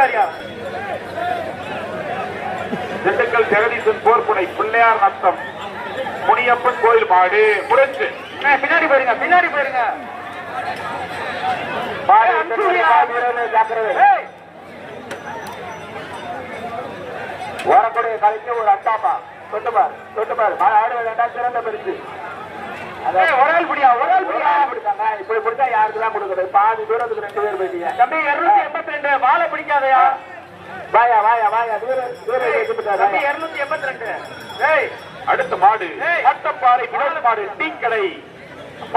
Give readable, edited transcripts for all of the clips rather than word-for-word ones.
வாரியா திண்டுக்கல் ஜெகதீசன் போர்ப்புடை பிள்ளையார் நத்தம் முனியப்பன் கோயில் மாடு முடிச்சு பின்னாடி போயிருங்க பின்னாடி போயிருங்க வரக்கூடிய கலைக்கு ஒரு அட்டாப்பா தொட்டுப்பார் ஆடு வேண்டாம் சிறந்த பரிசு ஒரு ஆள் பிடியா பிடிக்காங்க இப்படி பிடிச்சா யாருக்குதான் கொடுக்குறது பாதி தூரத்துக்கு 2 பேர் போயிட்டீங்க தம்பி 282 வாழை பிடிக்காதயா வாயா தூரம் 282 அடுத்த மாடு மட்டப்பாறை வினோத் மாடு டீக்கடை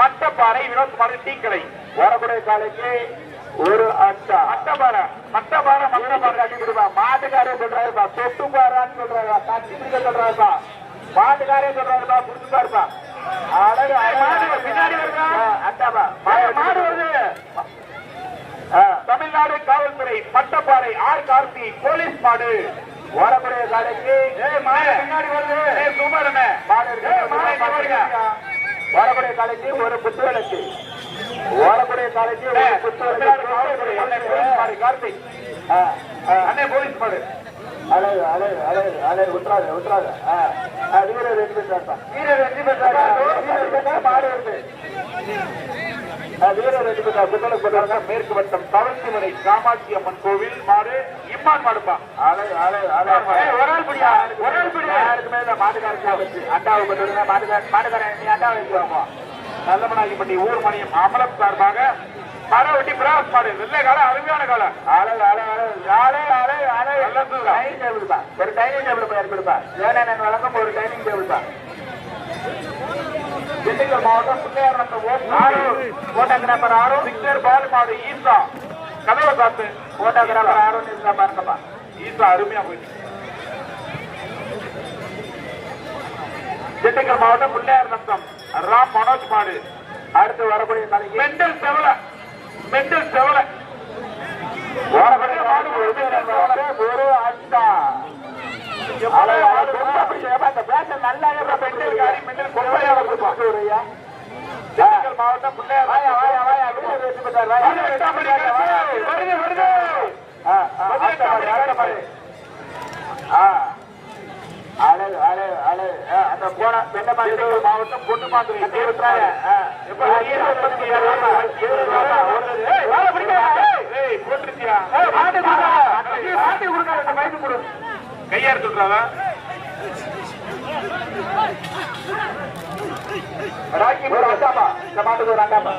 மட்டப்பாறை வினோத் மாடு டீக்கடை வரக்கூடிய காலைக்கு ஒரு மட்டப்பாறை அடி விடுவா மாட்டுக்காரே சொல்றாருப்பா தொட்டு பாரான்னு சொல்றாருப்பா தட்டி பிடிக்க சொல்றாருப்பா மாட்டுக்காரே சொல்றாருப்பா புடிச்சு பாருப்பா பின்னாடி மாடு வருது தமிழ்நாடு காவல்துறை மட்டப்பாறை ஆர் கார்த்தி போலீஸ் மாடு வரக்கூடிய காலைக்கு பின்னாடி வருது சுமாரன வரக்கூடிய காலைக்கு ஒரு புத்துவலுக்கு வரக்கூடிய காலைக்கு ஒரு புத்துவலுக்கு கார்த்திக் அண்ணே போலீஸ் மாடு விட்டுறாங்க வீரர் வெற்றி பெற்றார் மாடு வருது வீரர் வெற்றி பெற்றார் புத்தளம் போட்டாங்க மேற்கு வட்டம் தவழ்ச்சிமலை காமாட்சி அம்மன் கோவில் மாடு இம்மான் மாடுப்பா ஒரு ஆள் பிடியா யாருக்கு மேல மாட்டுக்காரருக்கு அண்டாவை பட்டு மாட்டுக்காரன் நீ அண்டாவை வைக்குவாங்க நல்லமனாகிப்பட்டி ஊர் மணியம் அமலம் சார்பாக மரவட்டி பிராஸ் மாடு வெள்ளை காலம் அருமையான காலம் ஒரு டைனிங் டேபிள் ஏற்படுப்பா ஏன் வழங்கும் ஒரு டைனிங் டேபிள் தான் திண்டுக்கல் மாவட்டம் பிள்ளையார் போட்டோகிராபர் ஆரோன் சிக்னர் பால் மாடு ஈசா கதவை காத்து போட்டோகிராபர் ஆரோன் ஈசா பாருங்கப்பா ஈசா அருமையா போயிட்டு திண்டுக்கல் மாவட்டம் பிள்ளையார் நத்தம் ராம் மனோஜ் மாடு அடுத்து வரக்கூடிய நாளைக்கு மெண்டல் செவல ஒரு அட்டா நல்லா மாவட்டம் மாவட்டம் பொண்ணு மாதிரி கையாறு சொல்றாங்க ராக்கி ஒரு அண்டாப்பா இந்த மாட்டுக்கு ஒரு அண்டாப்பா